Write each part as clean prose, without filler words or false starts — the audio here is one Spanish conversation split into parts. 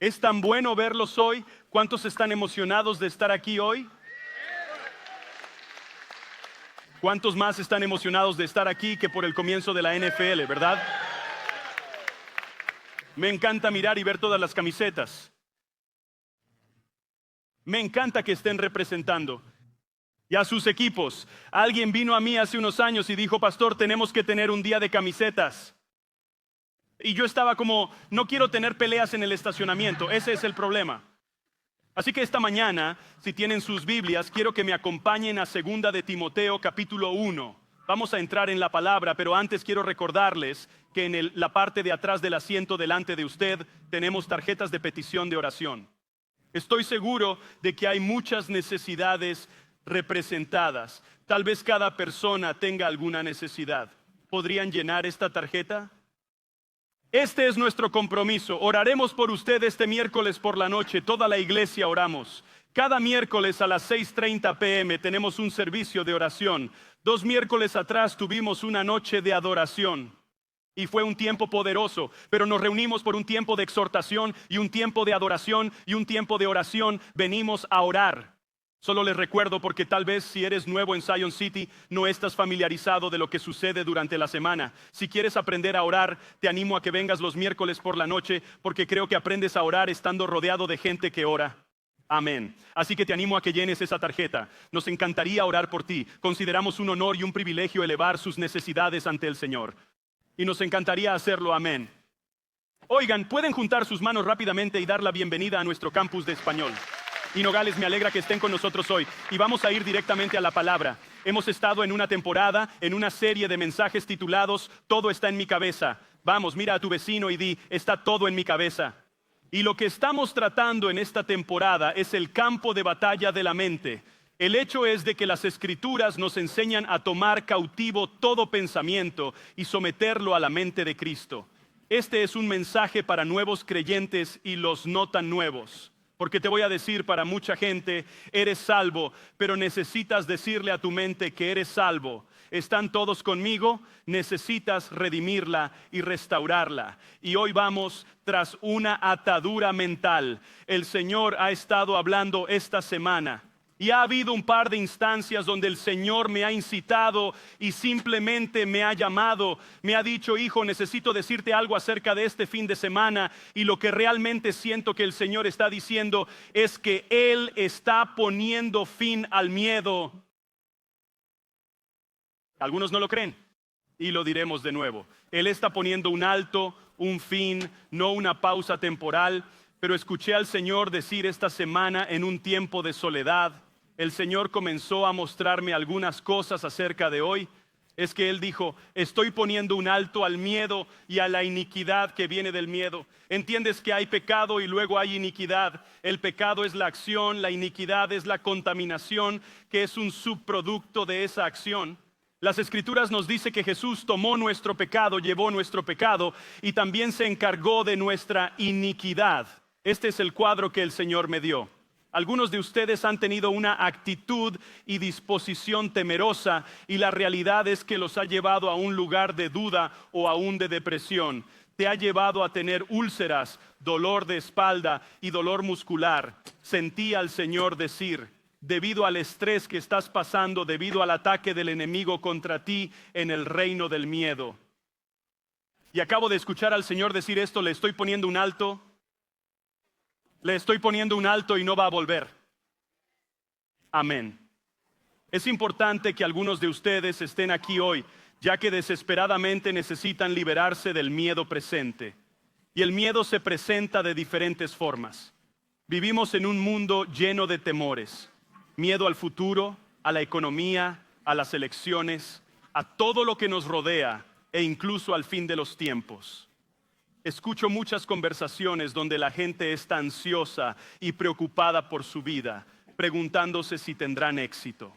Es tan bueno verlos hoy. ¿Cuántos están emocionados de estar aquí hoy? ¿Cuántos más están emocionados de estar aquí que por el comienzo de la NFL, verdad? Me encanta mirar y ver todas las camisetas. Me encanta que estén representando. Y a sus equipos. Alguien vino a mí hace unos años y dijo: pastor, tenemos que tener un día de camisetas. Y yo estaba como, no quiero tener peleas en el estacionamiento, ese es el problema. Así que esta mañana, si tienen sus Biblias, quiero que me acompañen a 2 de Timoteo capítulo 1. Vamos a entrar en la palabra, pero antes quiero recordarles que en la parte de atrás del asiento delante de usted tenemos tarjetas de petición de oración. Estoy seguro de que hay muchas necesidades representadas. Tal vez cada persona tenga alguna necesidad. ¿Podrían llenar esta tarjeta? Este es nuestro compromiso. Oraremos por usted este miércoles por la noche. Toda la iglesia oramos. Cada miércoles a las 6:30 p.m. tenemos un servicio de oración. 2 miércoles atrás tuvimos una noche de adoración. Y fue un tiempo poderoso, pero nos reunimos por un tiempo de exhortación y un tiempo de adoración y un tiempo de oración. Venimos a orar. Solo les recuerdo, porque tal vez si eres nuevo en Zion City no estás familiarizado de lo que sucede durante la semana. Si quieres aprender a orar, te animo a que vengas los miércoles por la noche, porque creo que aprendes a orar estando rodeado de gente que ora. Amén. Así que te animo a que llenes esa tarjeta. Nos encantaría orar por ti. Consideramos un honor y un privilegio elevar sus necesidades ante el Señor. Y nos encantaría hacerlo. Amén. Oigan, ¿pueden juntar sus manos rápidamente y dar la bienvenida a nuestro campus de español? Y Nogales, me alegra que estén con nosotros hoy. Y vamos a ir directamente a la palabra. Hemos estado en una temporada, en una serie de mensajes titulados Todo está en mi cabeza. Vamos, mira a tu vecino y di: está todo en mi cabeza. Y lo que estamos tratando en esta temporada es el campo de batalla de la mente. El hecho es de que las Escrituras nos enseñan a tomar cautivo todo pensamiento y someterlo a la mente de Cristo. Este es un mensaje para nuevos creyentes y los no tan nuevos. Porque te voy a decir, para mucha gente, eres salvo, pero necesitas decirle a tu mente que eres salvo. ¿Están todos conmigo? Necesitas redimirla y restaurarla. Y hoy vamos tras una atadura mental. El Señor ha estado hablando esta semana. Y ha habido un par de instancias donde el Señor me ha incitado y simplemente me ha llamado. Me ha dicho: hijo, necesito decirte algo acerca de este fin de semana. Y lo que realmente siento que el Señor está diciendo es que Él está poniendo fin al miedo. Algunos no lo creen y lo diremos de nuevo. Él está poniendo un alto, un fin, no una pausa temporal. Pero escuché al Señor decir esta semana, en un tiempo de soledad, el Señor comenzó a mostrarme algunas cosas acerca de hoy. Es que Él dijo: estoy poniendo un alto al miedo y a la iniquidad que viene del miedo. ¿Entiendes que hay pecado y luego hay iniquidad? El pecado es la acción, la iniquidad es la contaminación, que es un subproducto de esa acción. Las Escrituras nos dice que Jesús tomó nuestro pecado, llevó nuestro pecado y también se encargó de nuestra iniquidad. Este es el cuadro que el Señor me dio. Algunos de ustedes han tenido una actitud y disposición temerosa, y la realidad es que los ha llevado a un lugar de duda o aún de depresión. Te ha llevado a tener úlceras, dolor de espalda y dolor muscular. Sentí al Señor decir: debido al estrés que estás pasando, debido al ataque del enemigo contra ti en el reino del miedo. Y acabo de escuchar al Señor decir esto: le estoy poniendo un alto. Le estoy poniendo un alto y no va a volver. Amén. Es importante que algunos de ustedes estén aquí hoy, ya que desesperadamente necesitan liberarse del miedo presente. Y el miedo se presenta de diferentes formas. Vivimos en un mundo lleno de temores. Miedo al futuro, a la economía, a las elecciones, a todo lo que nos rodea e incluso al fin de los tiempos. Escucho muchas conversaciones donde la gente está ansiosa y preocupada por su vida, preguntándose si tendrán éxito.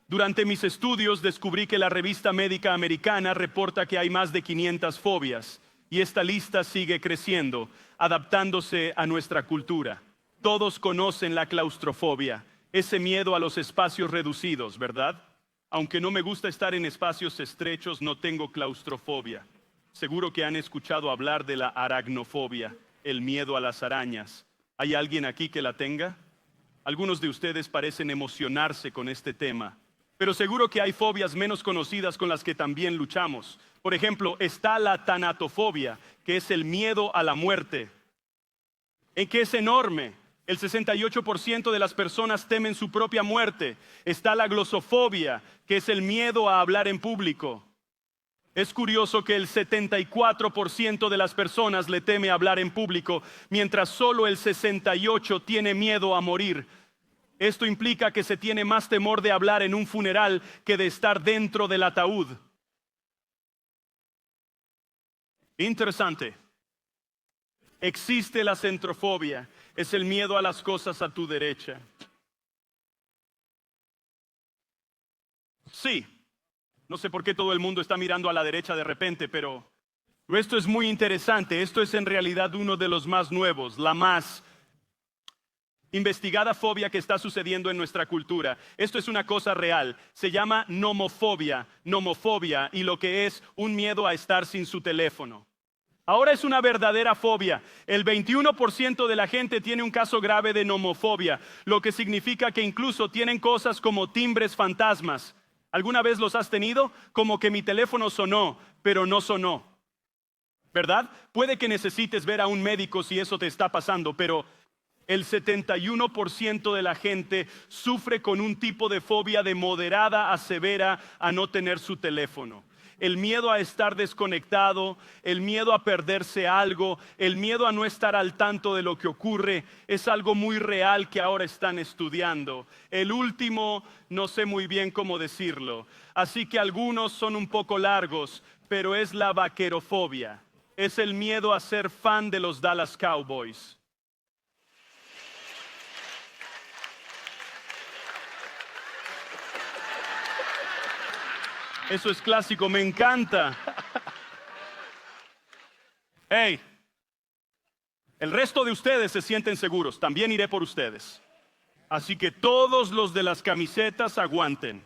Durante mis estudios descubrí que la revista médica americana reporta que hay más de 500 fobias, y esta lista sigue creciendo, adaptándose a nuestra cultura. Todos conocen la claustrofobia, ese miedo a los espacios reducidos, ¿verdad? Aunque no me gusta estar en espacios estrechos, no tengo claustrofobia. Seguro que han escuchado hablar de la aracnofobia. el miedo a las arañas. ¿Hay alguien aquí que la tenga? Algunos de ustedes parecen emocionarse con este tema, pero seguro que hay fobias menos conocidas con las que también luchamos. Por ejemplo, está la tanatofobia, que es el miedo a la muerte, en que es enorme. El 68% de las personas temen su propia muerte. Está la glosofobia, que es el miedo a hablar en público. Es curioso que el 74% de las personas le teme hablar en público, mientras solo el 68% tiene miedo a morir. Esto implica que se tiene más temor de hablar en un funeral que de estar dentro del ataúd. Interesante. Existe la centrofobia, es el miedo a las cosas a tu derecha. Sí, no sé por qué todo el mundo está mirando a la derecha de repente, pero esto es muy interesante. Esto es en realidad uno de los más nuevos, la más investigada fobia que está sucediendo en nuestra cultura. Esto es una cosa real. Se llama nomofobia, y lo que es un miedo a estar sin su teléfono. Ahora es una verdadera fobia. El 21% de la gente tiene un caso grave de nomofobia, lo que significa que incluso tienen cosas como timbres fantasmas. ¿Alguna vez los has tenido? Como que mi teléfono sonó, pero no sonó. ¿Verdad? Puede que necesites ver a un médico si eso te está pasando, pero el 71% de la gente sufre con un tipo de fobia de moderada a severa a no tener su teléfono. El miedo a estar desconectado, el miedo a perderse algo, el miedo a no estar al tanto de lo que ocurre, es algo muy real que ahora están estudiando. El último, no sé muy bien cómo decirlo, así que algunos son un poco largos, pero es la vaquerofobia. Es el miedo a ser fan de los Dallas Cowboys. Eso es clásico, me encanta. Hey, el resto de ustedes se sienten seguros, también iré por ustedes. Así que todos los de las camisetas aguanten.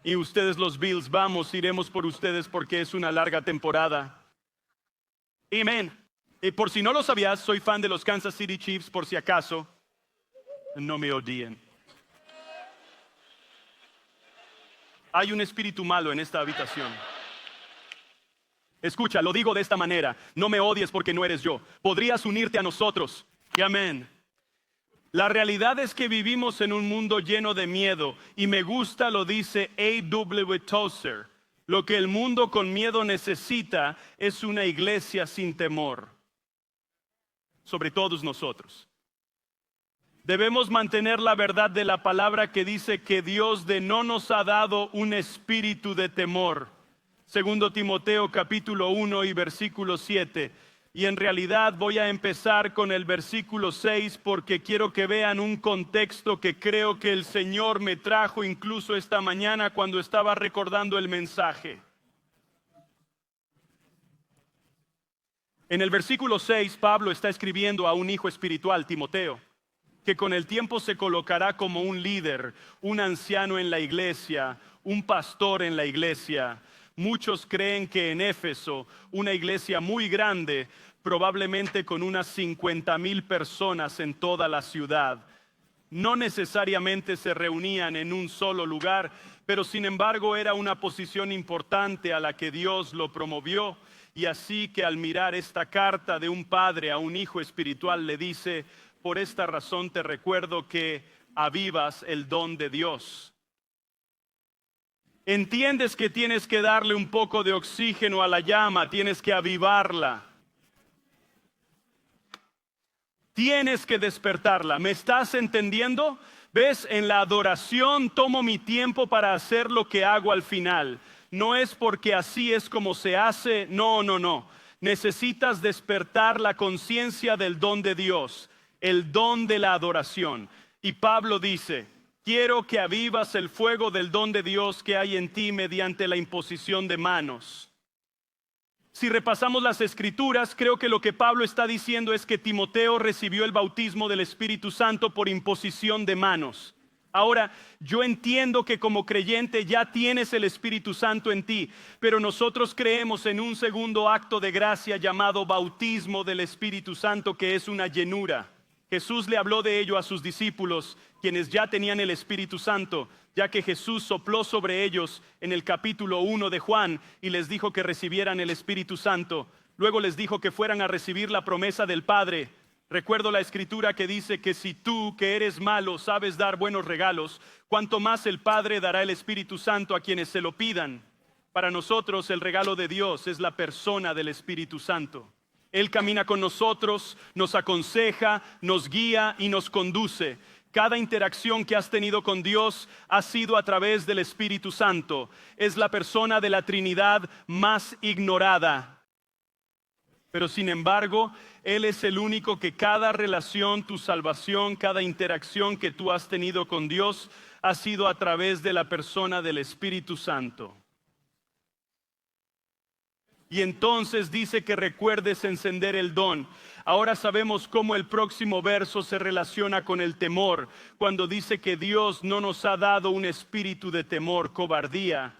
Y ustedes los Bills, vamos, iremos por ustedes porque es una larga temporada. Amén. Y por si no lo sabías, soy fan de los Kansas City Chiefs, por si acaso. No me odien. Hay un espíritu malo en esta habitación. Escucha, lo digo de esta manera. No me odies porque no eres yo. Podrías unirte a nosotros. Y amén. La realidad es que vivimos en un mundo lleno de miedo. Y me gusta, lo dice A.W. Tozer. Lo que el mundo con miedo necesita es una iglesia sin temor. Sobre todos nosotros. Debemos mantener la verdad de la palabra que dice que Dios no nos ha dado un espíritu de temor. Segundo Timoteo capítulo 1 y versículo 7. Y en realidad voy a empezar con el versículo 6 porque quiero que vean un contexto que creo que el Señor me trajo incluso esta mañana cuando estaba recordando el mensaje. En el versículo 6, Pablo está escribiendo a un hijo espiritual, Timoteo, que con el tiempo se colocará como un líder, un anciano en la iglesia, un pastor en la iglesia. Muchos creen que en Éfeso, una iglesia muy grande, probablemente con unas 50,000 personas en toda la ciudad, no necesariamente se reunían en un solo lugar, pero sin embargo era una posición importante a la que Dios lo promovió. Y así que al mirar esta carta de un padre a un hijo espiritual le dice: por esta razón te recuerdo que avivas el don de Dios. Entiendes que tienes que darle un poco de oxígeno a la llama, tienes que avivarla. Tienes que despertarla. ¿Me estás entendiendo? ¿Ves? En la adoración tomo mi tiempo para hacer lo que hago al final. No es porque así es como se hace, no. Necesitas despertar la conciencia del don de Dios. El don de la adoración. Y Pablo dice: quiero que avivas el fuego del don de Dios que hay en ti mediante la imposición de manos. Si repasamos las escrituras, creo que lo que Pablo está diciendo es que Timoteo recibió el bautismo del Espíritu Santo por imposición de manos. Ahora, yo entiendo que como creyente ya tienes el Espíritu Santo en ti, pero nosotros creemos en un segundo acto de gracia llamado bautismo del Espíritu Santo, que es una llenura. Jesús le habló de ello a sus discípulos, quienes ya tenían el Espíritu Santo, ya que Jesús sopló sobre ellos en el capítulo 1 de Juan y les dijo que recibieran el Espíritu Santo. Luego les dijo que fueran a recibir la promesa del Padre. Recuerdo la escritura que dice que si tú, que eres malo, sabes dar buenos regalos, cuanto más el Padre dará el Espíritu Santo a quienes se lo pidan. Para nosotros el regalo de Dios es la persona del Espíritu Santo. Él camina con nosotros, nos aconseja, nos guía y nos conduce. Cada interacción que has tenido con Dios ha sido a través del Espíritu Santo. Es la persona de la Trinidad más ignorada. Pero sin embargo, Él es el único que cada relación, tu salvación, cada interacción que tú has tenido con Dios ha sido a través de la persona del Espíritu Santo. Y entonces dice que recuerdes encender el don. Ahora sabemos cómo el próximo verso se relaciona con el temor, cuando dice que Dios no nos ha dado un espíritu de temor, cobardía.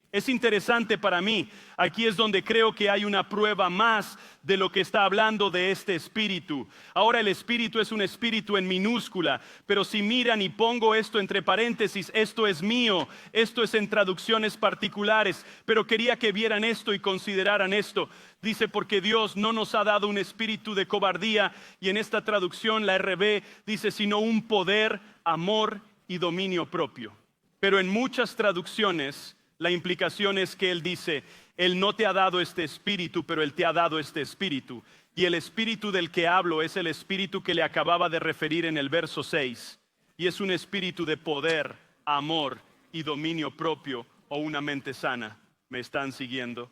Es interesante para mí, aquí es donde creo que hay una prueba más de lo que está hablando de este espíritu. Ahora el espíritu es un espíritu en minúscula, pero si miran y pongo esto entre paréntesis, esto es mío, esto es en traducciones particulares, pero quería que vieran esto y consideraran esto. Dice, porque Dios no nos ha dado un espíritu de cobardía, y en esta traducción, la RB, dice, sino un poder, amor y dominio propio. Pero en muchas traducciones, la implicación es que Él dice, Él no te ha dado este espíritu, pero Él te ha dado este espíritu. Y el espíritu del que hablo es el espíritu que le acababa de referir en el verso 6. Y es un espíritu de poder, amor y dominio propio, o una mente sana. ¿Me están siguiendo?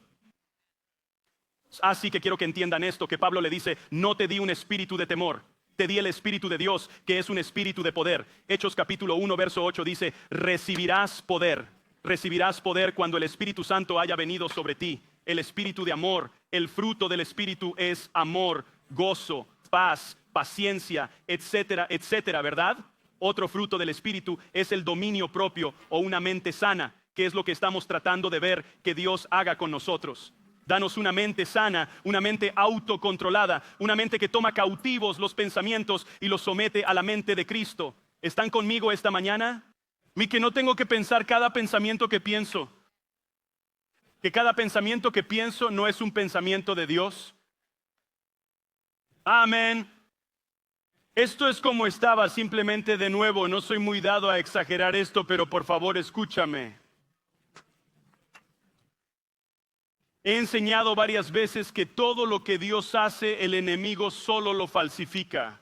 Así que quiero que entiendan esto, que Pablo le dice, no te di un espíritu de temor. Te di el Espíritu de Dios, que es un espíritu de poder. Hechos capítulo 1, verso 8 dice, recibirás poder. Recibirás poder cuando el Espíritu Santo haya venido sobre ti. El espíritu de amor, el fruto del Espíritu es amor, gozo, paz, paciencia, etcétera, etcétera, ¿verdad? Otro fruto del Espíritu es el dominio propio o una mente sana, que es lo que estamos tratando de ver que Dios haga con nosotros. Danos una mente sana, una mente autocontrolada, una mente que toma cautivos los pensamientos y los somete a la mente de Cristo. ¿Están conmigo esta mañana? Que no tengo que pensar cada pensamiento que pienso. Que cada pensamiento que pienso no es un pensamiento de Dios. Amén. Esto es como estaba, simplemente de nuevo, no soy muy dado a exagerar esto, pero por favor escúchame. He enseñado varias veces que todo lo que Dios hace, el enemigo solo lo falsifica.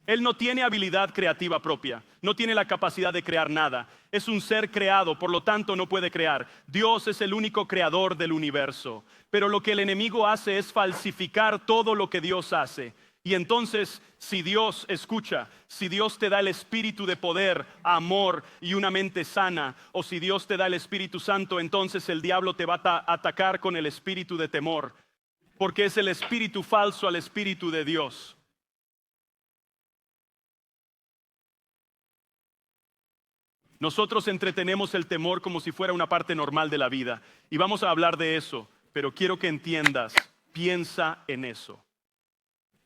Él no tiene habilidad creativa propia, no tiene la capacidad de crear nada. Es un ser creado, por lo tanto no puede crear. Dios es el único creador del universo. Pero lo que el enemigo hace es falsificar todo lo que Dios hace. Y entonces, si Dios escucha, si Dios te da el espíritu de poder, amor y una mente sana, o si Dios te da el Espíritu Santo, entonces el diablo te va a atacar con el espíritu de temor, porque es el espíritu falso al espíritu de Dios. Nosotros entretenemos el temor como si fuera una parte normal de la vida. Y vamos a hablar de eso, pero quiero que entiendas, piensa en eso.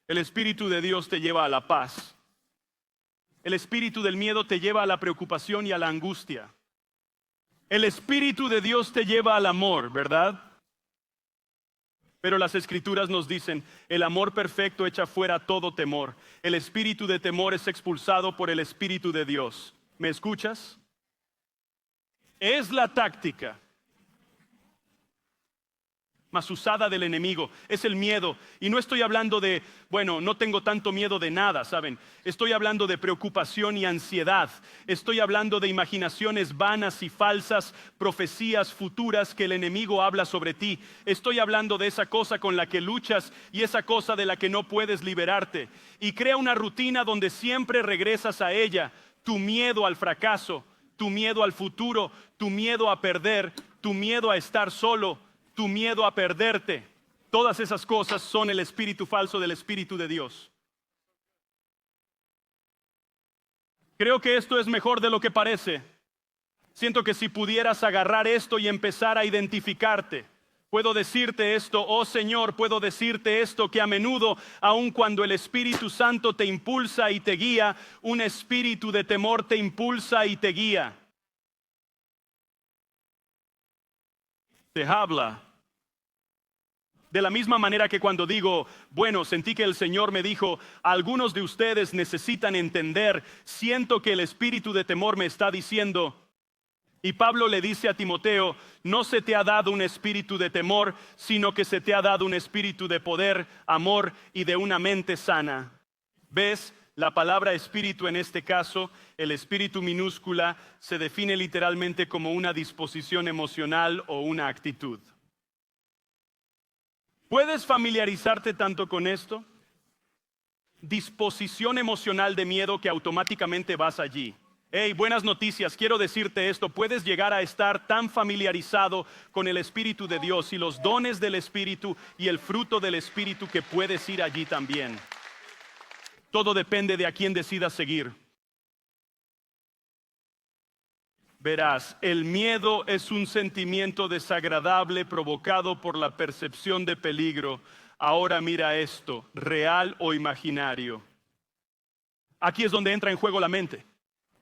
El Espíritu de Dios te lleva a la paz. El espíritu del miedo te lleva a la preocupación y a la angustia. El Espíritu de Dios te lleva al amor, ¿verdad? Pero las Escrituras nos dicen, el amor perfecto echa fuera todo temor. El espíritu de temor es expulsado por el Espíritu de Dios. ¿Me escuchas? Es la táctica más usada del enemigo, es el miedo. Y no estoy hablando de, bueno, no tengo tanto miedo de nada, ¿saben? Estoy hablando de preocupación y ansiedad. Estoy hablando de imaginaciones vanas y falsas, profecías futuras que el enemigo habla sobre ti. Estoy hablando de esa cosa con la que luchas y esa cosa de la que no puedes liberarte. Y crea una rutina donde siempre regresas a ella. Tu miedo al fracaso, tu miedo al futuro, tu miedo a perder, tu miedo a estar solo, tu miedo a perderte. Todas esas cosas son el espíritu falso del Espíritu de Dios. Creo que esto es mejor de lo que parece. Siento que si pudieras agarrar esto y empezar a identificarte, puedo decirte esto, oh Señor, puedo decirte esto, que a menudo, aun cuando el Espíritu Santo te impulsa y te guía, un espíritu de temor te impulsa y te guía. Te habla. De la misma manera que cuando digo, bueno, sentí que el Señor me dijo, algunos de ustedes necesitan entender, siento que el espíritu de temor me está diciendo. Y Pablo le dice a Timoteo, no se te ha dado un espíritu de temor, sino que se te ha dado un espíritu de poder, amor y de una mente sana. ¿Ves? La palabra espíritu en este caso, el espíritu minúscula, se define literalmente como una disposición emocional o una actitud. ¿Puedes familiarizarte tanto con esto? Disposición emocional de miedo que automáticamente vas allí. Hey, buenas noticias, quiero decirte esto, puedes llegar a estar tan familiarizado con el Espíritu de Dios y los dones del Espíritu y el fruto del Espíritu que puedes ir allí también. Todo depende de a quién decidas seguir. Verás, el miedo es un sentimiento desagradable provocado por la percepción de peligro. Ahora mira esto, real o imaginario. Aquí es donde entra en juego la mente.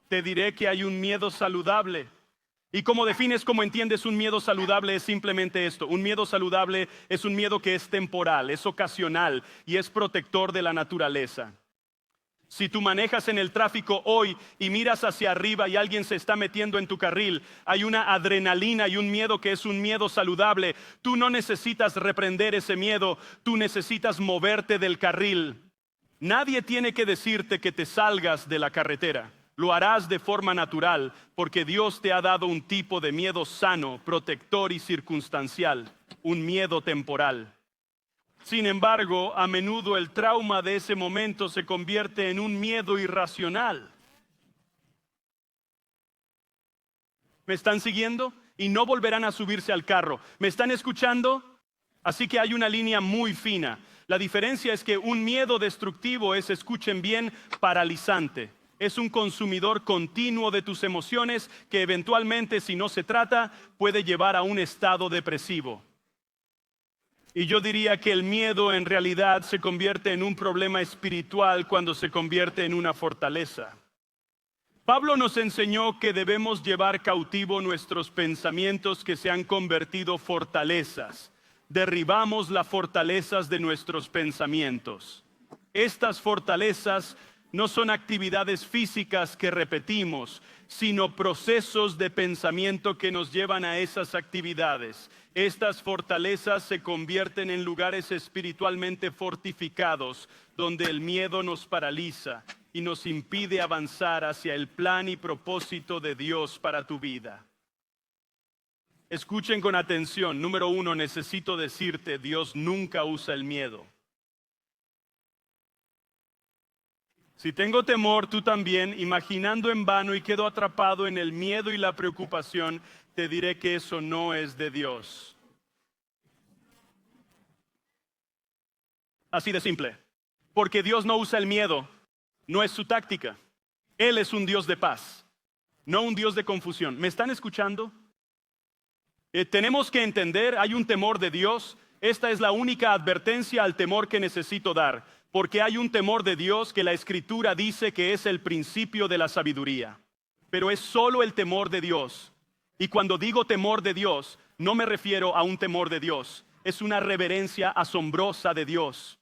Te diré que hay un miedo saludable. ¿Y cómo defines, cómo entiendes un miedo saludable? Es simplemente esto. Un miedo saludable es un miedo que es temporal, es ocasional y es protector de la naturaleza. Si tú manejas en el tráfico hoy y miras hacia arriba y alguien se está metiendo en tu carril, hay una adrenalina y un miedo que es un miedo saludable. Tú no necesitas reprender ese miedo, tú necesitas moverte del carril. Nadie tiene que decirte que te salgas de la carretera. Lo harás de forma natural porque Dios te ha dado un tipo de miedo sano, protector y circunstancial, un miedo temporal. Sin embargo, a menudo el trauma de ese momento se convierte en un miedo irracional. ¿Me están siguiendo? Y no volverán a subirse al carro. ¿Me están escuchando? Así que hay una línea muy fina. La diferencia es que un miedo destructivo es, escuchen bien, paralizante. Es un consumidor continuo de tus emociones que eventualmente, si no se trata, puede llevar a un estado depresivo. Y yo diría que el miedo en realidad se convierte en un problema espiritual cuando se convierte en una fortaleza. Pablo nos enseñó que debemos llevar cautivo nuestros pensamientos que se han convertido fortalezas. Derribamos las fortalezas de nuestros pensamientos. Estas fortalezas no son actividades físicas que repetimos, sino procesos de pensamiento que nos llevan a esas actividades. Estas fortalezas se convierten en lugares espiritualmente fortificados, donde el miedo nos paraliza y nos impide avanzar hacia el plan y propósito de Dios para tu vida. Escuchen con atención. Número 1, necesito decirte, Dios nunca usa el miedo. Si tengo temor, tú también, imaginando en vano y quedo atrapado en el miedo y la preocupación, te diré que eso no es de Dios. Así de simple. Porque Dios no usa el miedo, no es su táctica. Él es un Dios de paz, no un Dios de confusión. ¿Me están escuchando? Tenemos que entender, hay un temor de Dios. Esta es la única advertencia al temor que necesito dar. Porque hay un temor de Dios que la Escritura dice que es el principio de la sabiduría. Pero es solo el temor de Dios. Y cuando digo temor de Dios, no me refiero a un temor de Dios. Es una reverencia asombrosa de Dios.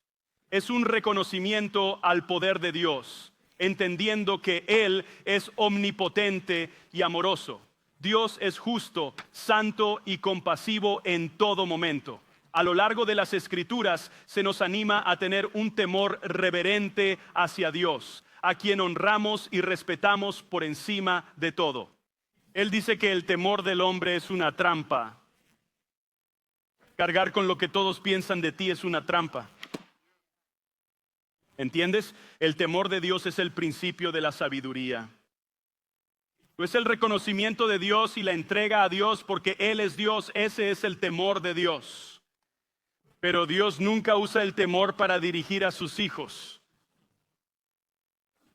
Es un reconocimiento al poder de Dios, entendiendo que Él es omnipotente y amoroso. Dios es justo, santo y compasivo en todo momento. A lo largo de las Escrituras se nos anima a tener un temor reverente hacia Dios, a quien honramos y respetamos por encima de todo. Él dice que el temor del hombre es una trampa. Cargar con lo que todos piensan de ti es una trampa. ¿Entiendes? El temor de Dios es el principio de la sabiduría. Es el reconocimiento de Dios y la entrega a Dios porque Él es Dios. Ese es el temor de Dios. Pero Dios nunca usa el temor para dirigir a sus hijos.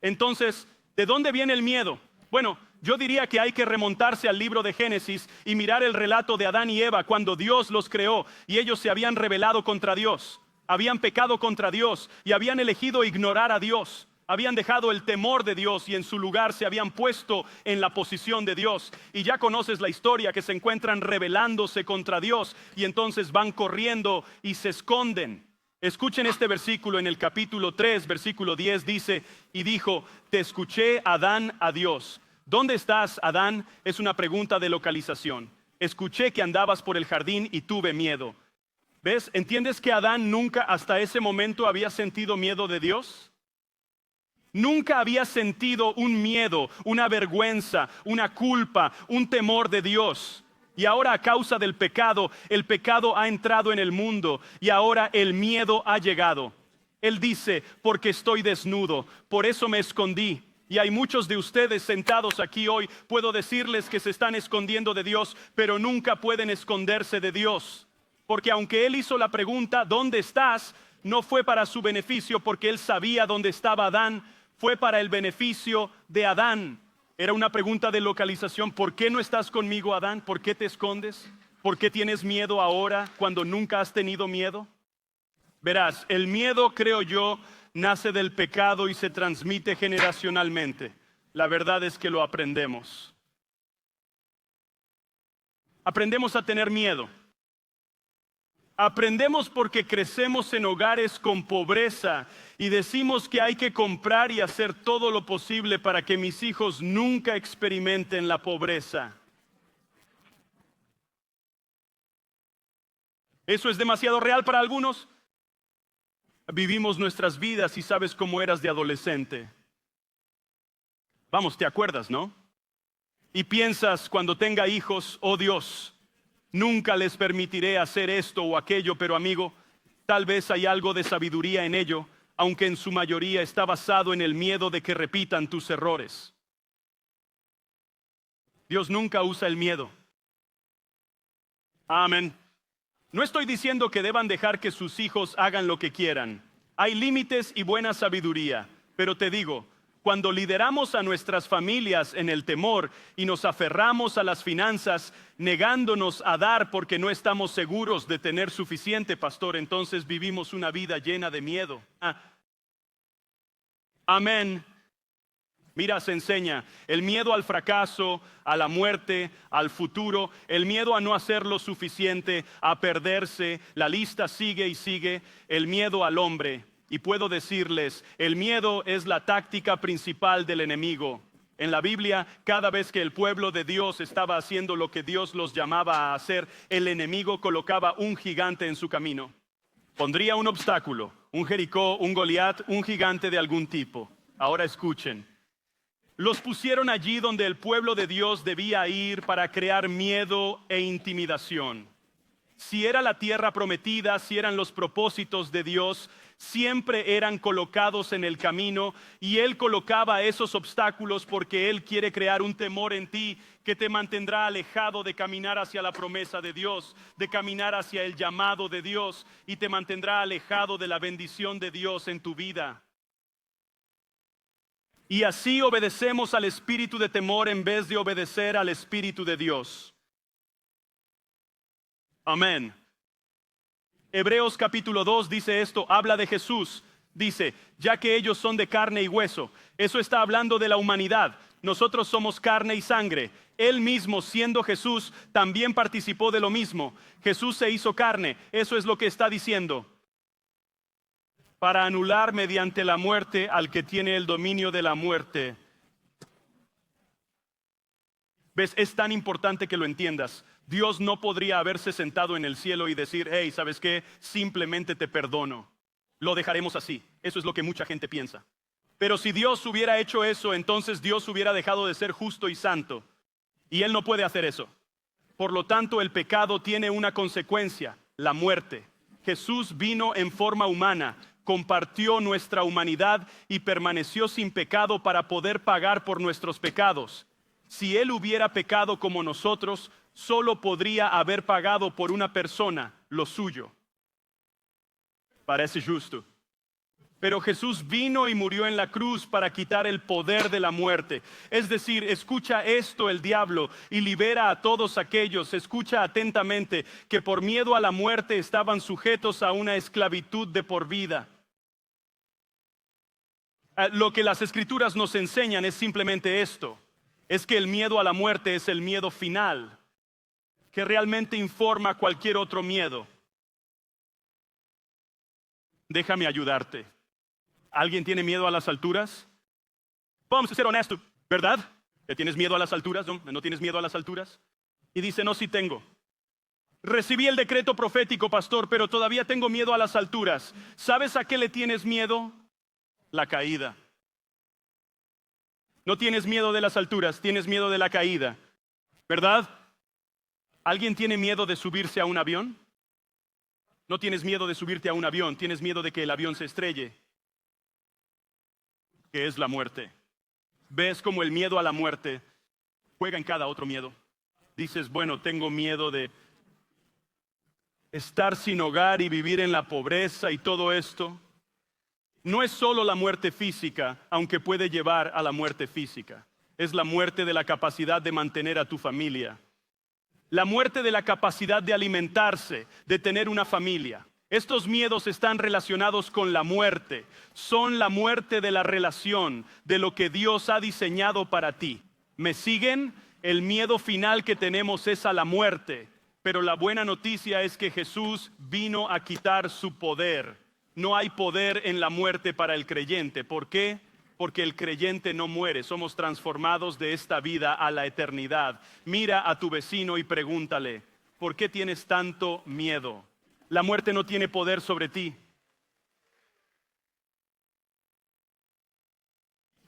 Entonces, ¿De dónde viene el miedo? Bueno, yo diría que hay que remontarse al libro de Génesis y mirar el relato de Adán y Eva cuando Dios los creó y ellos se habían rebelado contra Dios, habían pecado contra Dios y habían elegido ignorar a Dios. Habían dejado el temor de Dios y en su lugar se habían puesto en la posición de Dios. Y ya conoces la historia, que se encuentran rebelándose contra Dios y entonces van corriendo y se esconden. Escuchen este versículo en el capítulo 3, versículo 10, dice: y dijo, te escuché, Adán, a Dios. ¿Dónde estás, Adán? Es una pregunta de localización. Escuché que andabas por el jardín y tuve miedo. ¿Ves? ¿Entiendes que Adán nunca hasta ese momento había sentido miedo de Dios? Nunca había sentido un miedo, una vergüenza, una culpa, un temor de Dios. Y ahora, a causa del pecado, el pecado ha entrado en el mundo y ahora el miedo ha llegado. Él dice, porque estoy desnudo, por eso me escondí. Y hay muchos de ustedes sentados aquí hoy, puedo decirles que se están escondiendo de Dios, pero nunca pueden esconderse de Dios. Porque aunque Él hizo la pregunta, ¿dónde estás?, no fue para su beneficio, porque Él sabía dónde estaba Adán. Fue para el beneficio de Adán. Era una pregunta de localización. ¿Por qué no estás conmigo, Adán? ¿Por qué te escondes? ¿Por qué tienes miedo ahora cuando nunca has tenido miedo? Verás, el miedo, creo yo, nace del pecado y se transmite generacionalmente. La verdad es que lo aprendemos. Aprendemos a tener miedo. Aprendemos porque crecemos en hogares con pobreza y decimos que hay que comprar y hacer todo lo posible para que mis hijos nunca experimenten la pobreza. ¿Eso es demasiado real para algunos? Vivimos nuestras vidas y sabes cómo eras de adolescente. Vamos, te acuerdas, ¿no? Y piensas cuando tenga hijos, oh Dios, nunca les permitiré hacer esto o aquello, pero amigo, tal vez hay algo de sabiduría en ello, aunque en su mayoría está basado en el miedo de que repitan tus errores. Dios nunca usa el miedo. Amén. No estoy diciendo que deban dejar que sus hijos hagan lo que quieran. Hay límites y buena sabiduría, pero te digo, cuando lideramos a nuestras familias en el temor y nos aferramos a las finanzas, negándonos a dar porque no estamos seguros de tener suficiente, pastor, entonces vivimos una vida llena de miedo. Amén. Mira, se enseña el miedo al fracaso, a la muerte, al futuro, el miedo a no hacer lo suficiente, a perderse, la lista sigue y sigue, el miedo al hombre. Y puedo decirles, el miedo es la táctica principal del enemigo. En la Biblia, cada vez que el pueblo de Dios estaba haciendo lo que Dios los llamaba a hacer, el enemigo colocaba un gigante en su camino. Pondría un obstáculo, un Jericó, un Goliat, un gigante de algún tipo. Ahora escuchen. Los pusieron allí donde el pueblo de Dios debía ir para crear miedo e intimidación. Si era la tierra prometida, si eran los propósitos de Dios, siempre eran colocados en el camino y Él colocaba esos obstáculos porque Él quiere crear un temor en ti que te mantendrá alejado de caminar hacia la promesa de Dios, de caminar hacia el llamado de Dios y te mantendrá alejado de la bendición de Dios en tu vida. Y así obedecemos al espíritu de temor en vez de obedecer al espíritu de Dios. Amén. Hebreos capítulo 2 dice esto, habla de Jesús. Dice, ya que ellos son de carne y hueso. Eso está hablando de la humanidad. Nosotros somos carne y sangre. Él mismo, siendo Jesús, también participó de lo mismo. Jesús se hizo carne. Eso es lo que está diciendo. Para anular mediante la muerte al que tiene el dominio de la muerte. ¿Ves? Es tan importante que lo entiendas. Dios no podría haberse sentado en el cielo y decir, hey, ¿sabes qué? Simplemente te perdono. Lo dejaremos así. Eso es lo que mucha gente piensa. Pero si Dios hubiera hecho eso, entonces Dios hubiera dejado de ser justo y santo. Y Él no puede hacer eso. Por lo tanto, el pecado tiene una consecuencia, la muerte. Jesús vino en forma humana, compartió nuestra humanidad y permaneció sin pecado para poder pagar por nuestros pecados. Si Él hubiera pecado como nosotros, solo podría haber pagado por una persona lo suyo. Parece justo. Pero Jesús vino y murió en la cruz para quitar el poder de la muerte. Es decir, escucha esto el diablo y libera a todos aquellos, escucha atentamente, que por miedo a la muerte estaban sujetos a una esclavitud de por vida. Lo que las Escrituras nos enseñan es simplemente esto, es que el miedo a la muerte es el miedo final, que realmente informa cualquier otro miedo. Déjame ayudarte. ¿Alguien tiene miedo a las alturas? Vamos a ser honestos, ¿verdad? ¿Le tienes miedo a las alturas? ¿No tienes miedo a las alturas? Y dice, no, sí tengo. Recibí el decreto profético, pastor, pero todavía tengo miedo a las alturas. ¿Sabes a qué le tienes miedo? La caída. No tienes miedo de las alturas, tienes miedo de la caída, ¿verdad? ¿Alguien tiene miedo de subirse a un avión? No tienes miedo de subirte a un avión, tienes miedo de que el avión se estrelle, que es la muerte. Ves como el miedo a la muerte juega en cada otro miedo. Dices, bueno, tengo miedo de estar sin hogar y vivir en la pobreza y todo esto. No es solo la muerte física, aunque puede llevar a la muerte física. Es la muerte de la capacidad de mantener a tu familia. La muerte de la capacidad de alimentarse, de tener una familia. Estos miedos están relacionados con la muerte. Son la muerte de la relación, de lo que Dios ha diseñado para ti. ¿Me siguen? El miedo final que tenemos es a la muerte. Pero la buena noticia es que Jesús vino a quitar su poder. No hay poder en la muerte para el creyente. ¿Por qué? Porque el creyente no muere. Somos transformados de esta vida a la eternidad. Mira a tu vecino y pregúntale, ¿por qué tienes tanto miedo? La muerte no tiene poder sobre ti.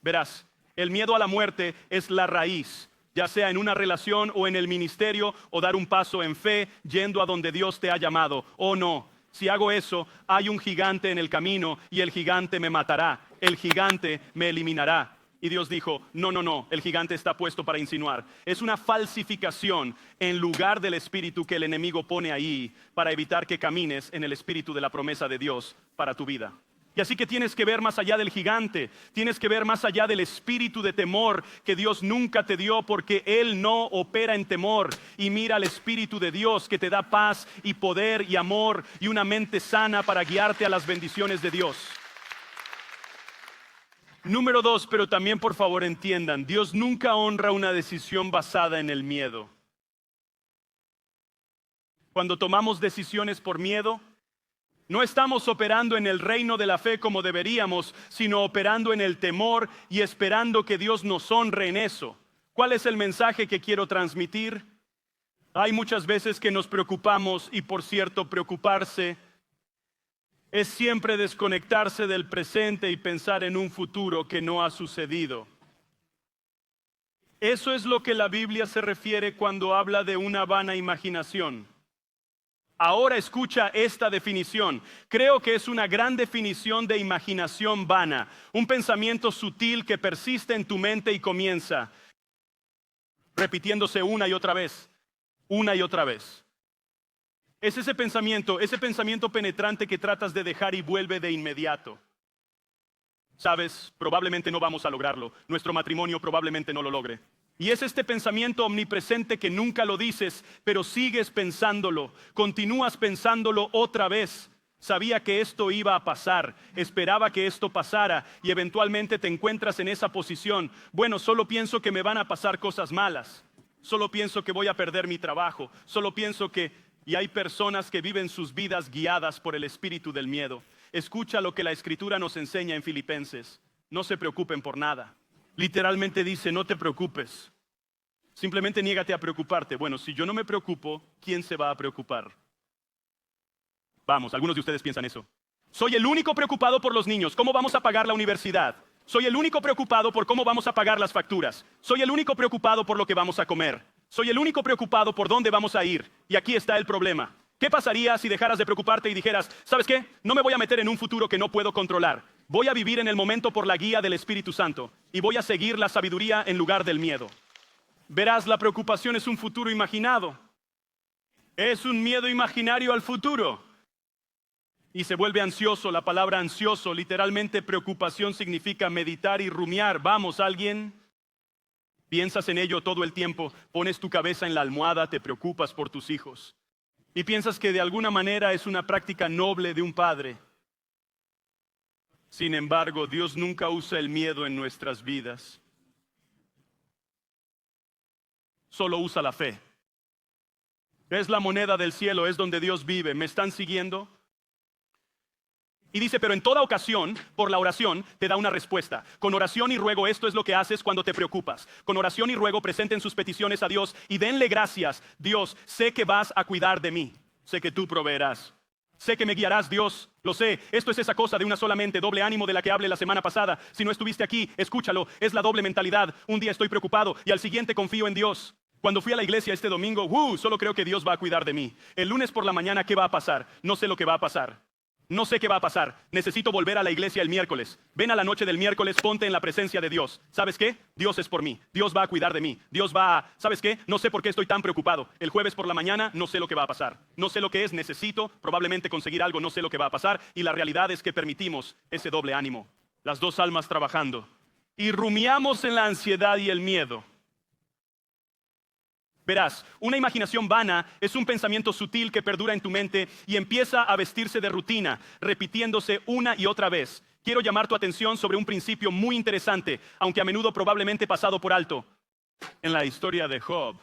Verás, el miedo a la muerte es la raíz, ya sea en una relación o en el ministerio, o dar un paso en fe yendo a donde Dios te ha llamado. Oh no, si hago eso, hay un gigante en el camino y el gigante me matará, el gigante me eliminará. Y Dios dijo, no, el gigante está puesto para insinuar. Es una falsificación en lugar del espíritu que el enemigo pone ahí para evitar que camines en el espíritu de la promesa de Dios para tu vida. Y así que tienes que ver más allá del gigante, tienes que ver más allá del espíritu de temor que Dios nunca te dio, porque Él no opera en temor. Y mira al espíritu de Dios que te da paz y poder y amor y una mente sana para guiarte a las bendiciones de Dios. Número 2, pero también por favor entiendan, Dios nunca honra una decisión basada en el miedo. Cuando tomamos decisiones por miedo, no estamos operando en el reino de la fe como deberíamos, sino operando en el temor y esperando que Dios nos honre en eso. ¿Cuál es el mensaje que quiero transmitir? Hay muchas veces que nos preocupamos y, por cierto, preocuparse es siempre desconectarse del presente y pensar en un futuro que no ha sucedido. Eso es lo que la Biblia se refiere cuando habla de una vana imaginación. Ahora escucha esta definición. Creo que es una gran definición de imaginación vana, un pensamiento sutil que persiste en tu mente y comienza repitiéndose una y otra vez, una y otra vez. Es ese pensamiento penetrante que tratas de dejar y vuelve de inmediato. Sabes, probablemente no vamos a lograrlo. Nuestro matrimonio probablemente no lo logre. Y es este pensamiento omnipresente que nunca lo dices, pero sigues pensándolo. Continúas pensándolo otra vez. Sabía que esto iba a pasar, esperaba que esto pasara y eventualmente te encuentras en esa posición. Bueno, solo pienso que me van a pasar cosas malas. Solo pienso que voy a perder mi trabajo. Solo pienso que... Y hay personas que viven sus vidas guiadas por el espíritu del miedo. Escucha lo que la Escritura nos enseña en Filipenses. No se preocupen por nada. Literalmente dice, no te preocupes. Simplemente niégate a preocuparte. Bueno, si yo no me preocupo, ¿quién se va a preocupar? Vamos, algunos de ustedes piensan eso. Soy el único preocupado por los niños. ¿Cómo vamos a pagar la universidad? Soy el único preocupado por cómo vamos a pagar las facturas. Soy el único preocupado por lo que vamos a comer. Soy el único preocupado por dónde vamos a ir. Y aquí está el problema. ¿Qué pasaría si dejaras de preocuparte y dijeras, ¿sabes qué? No me voy a meter en un futuro que no puedo controlar. Voy a vivir en el momento por la guía del Espíritu Santo. Y voy a seguir la sabiduría en lugar del miedo. Verás, la preocupación es un futuro imaginado. Es un miedo imaginario al futuro. y se vuelve ansioso. La palabra ansioso, literalmente preocupación, significa meditar y rumiar. Vamos, ¿alguien? Piensas en ello todo el tiempo, pones tu cabeza en la almohada, te preocupas por tus hijos. Y piensas que de alguna manera es una práctica noble de un padre. Sin embargo, Dios nunca usa el miedo en nuestras vidas. Solo usa la fe. Es la moneda del cielo, es donde Dios vive. ¿Me están siguiendo? Y dice, pero en toda ocasión, por la oración, te da una respuesta. Con oración y ruego, esto es lo que haces cuando te preocupas. Con oración y ruego, presenten sus peticiones a Dios y denle gracias. Dios, sé que vas a cuidar de mí. Sé que tú proveerás. Sé que me guiarás, Dios. Lo sé. Esto es esa cosa de una sola mente, doble ánimo de la que hablé la semana pasada. Si no estuviste aquí, escúchalo. Es la doble mentalidad. Un día estoy preocupado y al siguiente confío en Dios. Cuando fui a la iglesia este domingo, solo creo que Dios va a cuidar de mí. El lunes por la mañana, ¿qué va a pasar? No sé lo que va a pasar. No sé qué va a pasar. Necesito volver a la iglesia el miércoles. Ven a la noche del miércoles, ponte en la presencia de Dios. ¿Sabes qué? Dios es por mí. Dios va a cuidar de mí. Dios va a... ¿Sabes qué? No sé por qué estoy tan preocupado. El jueves por la mañana no sé lo que va a pasar. No sé lo que es. Necesito probablemente conseguir algo. No sé lo que va a pasar. Y la realidad es que permitimos ese doble ánimo. Las dos almas trabajando. Y rumiamos en la ansiedad y el miedo. Verás, una imaginación vana es un pensamiento sutil que perdura en tu mente y empieza a vestirse de rutina, repitiéndose una y otra vez. Quiero llamar tu atención sobre un principio muy interesante, aunque a menudo probablemente pasado por alto, en la historia de Job.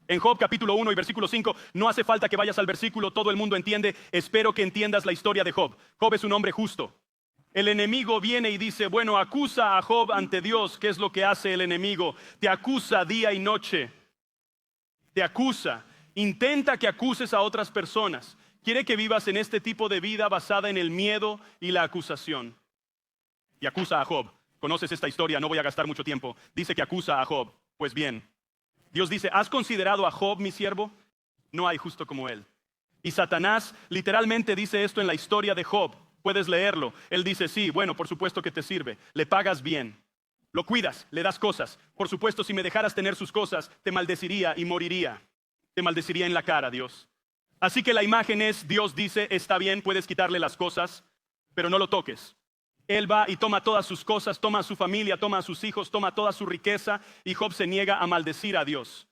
En Job capítulo 1 y versículo 5, no hace falta que vayas al versículo, todo el mundo entiende, espero que entiendas la historia de Job. Job es un hombre justo. El enemigo viene y dice, bueno, acusa a Job ante Dios. ¿Qué es lo que hace el enemigo? Te acusa día y noche. Te acusa. Intenta que acuses a otras personas. Quiere que vivas en este tipo de vida basada en el miedo y la acusación. Y acusa a Job. ¿Conoces esta historia? No voy a gastar mucho tiempo. Dice que acusa a Job. Pues bien, Dios dice, ¿has considerado a Job, mi siervo? No hay justo como él. Y Satanás literalmente dice esto en la historia de Job. Puedes leerlo. Él dice, sí, bueno, por supuesto que te sirve. Le pagas bien. Lo cuidas, le das cosas. Por supuesto, si me dejaras tener sus cosas, te maldeciría y moriría. Te maldeciría en la cara, Dios. Así que la imagen es, Dios dice, está bien, puedes quitarle las cosas, pero no lo toques. Él va y toma todas sus cosas, toma a su familia, toma a sus hijos, toma toda su riqueza, y Job se niega a maldecir a Dios.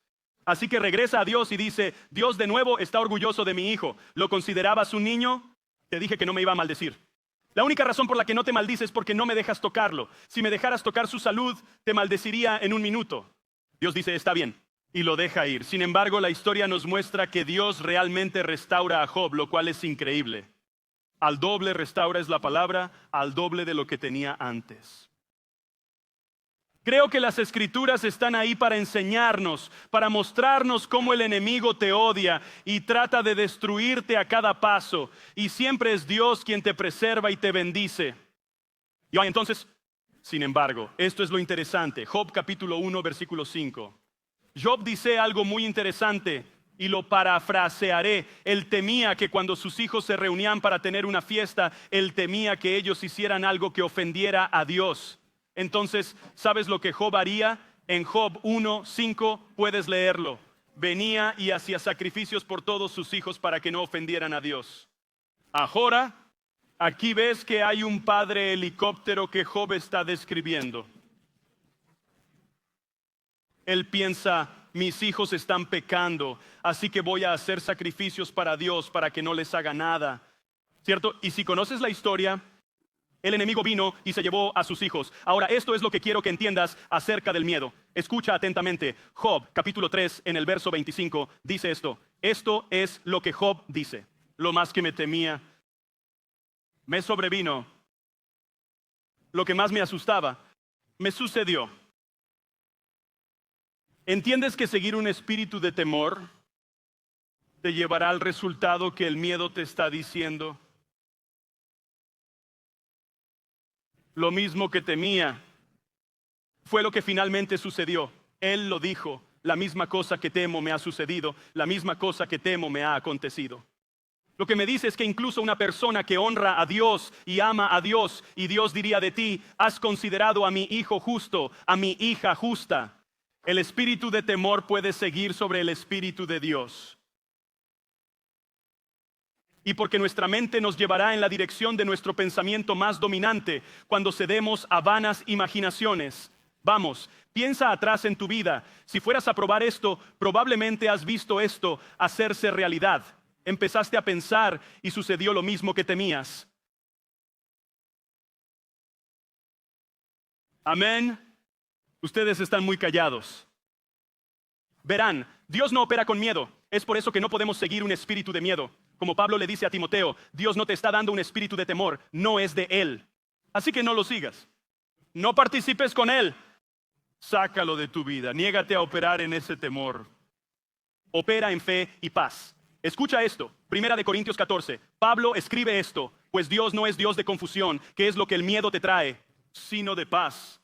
Así que regresa a Dios y dice, Dios de nuevo está orgulloso de mi hijo. ¿Lo considerabas un niño? Te dije que no me iba a maldecir. La única razón por la que no te maldices es porque no me dejas tocarlo. Si me dejaras tocar su salud, te maldeciría en un minuto. Dios dice, está bien, y lo deja ir. Sin embargo, la historia nos muestra que Dios realmente restaura a Job, lo cual es increíble. Al doble restaura es la palabra, al doble de lo que tenía antes. Creo que las escrituras están ahí para enseñarnos, para mostrarnos cómo el enemigo te odia y trata de destruirte a cada paso. Y siempre es Dios quien te preserva y te bendice. Y entonces, sin embargo, esto es lo interesante. Job capítulo 1, versículo 5. Job dice algo muy interesante y lo parafrasearé. Él temía que cuando sus hijos se reunían para tener una fiesta, él temía que ellos hicieran algo que ofendiera a Dios. Entonces, ¿sabes lo que Job haría? En Job 1, 5 puedes leerlo. Venía y hacía sacrificios por todos sus hijos para que no ofendieran a Dios. Ahora, aquí ves que hay un padre helicóptero que Job está describiendo. Él piensa, mis hijos están pecando, así que voy a hacer sacrificios para Dios para que no les haga nada. ¿Cierto? Y si conoces la historia, el enemigo vino y se llevó a sus hijos. Ahora, esto es lo que quiero que entiendas acerca del miedo. Escucha atentamente. Job, capítulo 3, en el verso 25, dice esto. Esto es lo que Job dice. Lo más que me temía, me sobrevino. Lo que más me asustaba, me sucedió. ¿Entiendes que seguir un espíritu de temor te llevará al resultado que el miedo te está diciendo? Lo mismo que temía fue lo que finalmente sucedió. Él lo dijo, la misma cosa que temo me ha sucedido, la misma cosa que temo me ha acontecido. Lo que me dice es que incluso una persona que honra a Dios y ama a Dios, y Dios diría de ti, has considerado a mi hijo justo, a mi hija justa. El espíritu de temor puede seguir sobre el espíritu de Dios. y porque nuestra mente nos llevará en la dirección de nuestro pensamiento más dominante cuando cedemos a vanas imaginaciones. Vamos, piensa atrás en tu vida. Si fueras a probar esto, probablemente has visto esto hacerse realidad. Empezaste a pensar y sucedió lo mismo que temías. Amén. Ustedes están muy callados. Verán, Dios no opera con miedo. Es por eso que no podemos seguir un espíritu de miedo. Como Pablo le dice a Timoteo, Dios no te está dando un espíritu de temor, no es de Él. Así que no lo sigas. No participes con Él. Sácalo de tu vida. Niégate a operar en ese temor. Opera en fe y paz. Escucha esto. 1 Corintios 14. Pablo escribe esto. Pues Dios no es Dios de confusión, que es lo que el miedo te trae, sino de paz.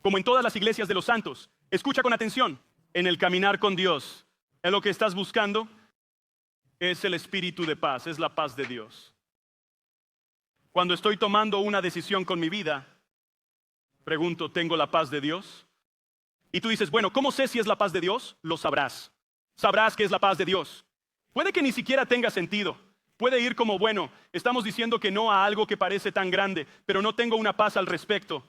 Como en todas las iglesias de los santos. Escucha con atención. En el caminar con Dios, ¿es lo que estás buscando? Es el espíritu de paz, es la paz de Dios. Cuando estoy tomando una decisión con mi vida, pregunto, ¿tengo la paz de Dios? Y tú dices, bueno, ¿cómo sé si es la paz de Dios? Lo sabrás. Sabrás que es la paz de Dios. Puede que ni siquiera tenga sentido. Puede ir como, bueno, estamos diciendo que no a algo que parece tan grande, pero no tengo una paz al respecto.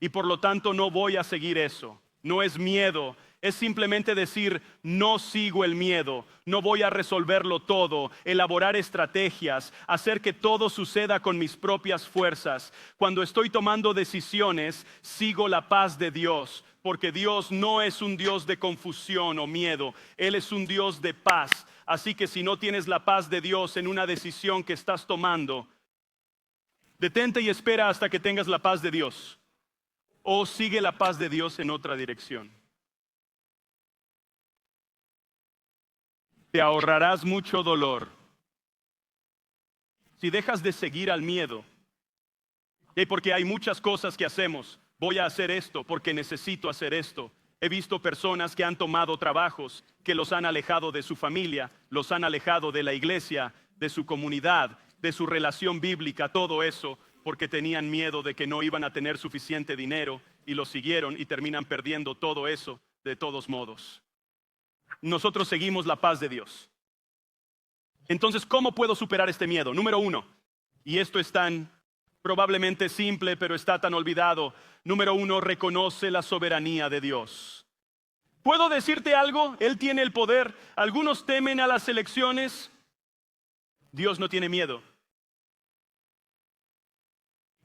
Y por lo tanto no voy a seguir eso. No es miedo. Es simplemente decir, no sigo el miedo, no voy a resolverlo todo, elaborar estrategias, hacer que todo suceda con mis propias fuerzas. Cuando estoy tomando decisiones, sigo la paz de Dios, porque Dios no es un Dios de confusión o miedo, Él es un Dios de paz. Así que si no tienes la paz de Dios en una decisión que estás tomando, detente y espera hasta que tengas la paz de Dios, o sigue la paz de Dios en otra dirección. Te ahorrarás mucho dolor si dejas de seguir al miedo. Y porque hay muchas cosas que hacemos. Voy a hacer esto porque necesito hacer esto. He visto personas que han tomado trabajos que los han alejado de su familia, los han alejado de la iglesia, de su comunidad, de su relación bíblica, todo eso, porque tenían miedo de que no iban a tener suficiente dinero y lo siguieron y terminan perdiendo todo eso de todos modos. Nosotros seguimos la paz de Dios. Entonces, ¿cómo puedo superar este miedo? Número 1, y esto es tan probablemente simple, pero está tan olvidado. Número 1, reconoce la soberanía de Dios. ¿Puedo decirte algo? Él tiene el poder. Algunos temen a las elecciones. Dios no tiene miedo.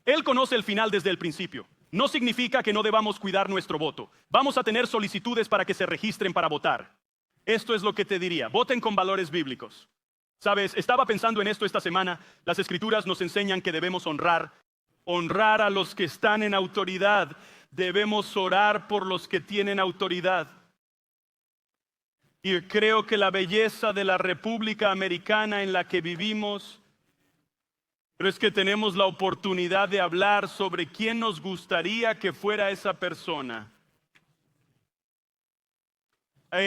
Él conoce el final desde el principio. No significa que no debamos cuidar nuestro voto. Vamos a tener solicitudes para que se registren para votar. Esto es lo que te diría, voten con valores bíblicos. Sabes, estaba pensando en esto esta semana. Las escrituras nos enseñan que debemos honrar a los que están en autoridad. Debemos orar por los que tienen autoridad. Y creo que la belleza de la República Americana en la que vivimos, pero es que tenemos la oportunidad de hablar sobre quién nos gustaría que fuera esa persona.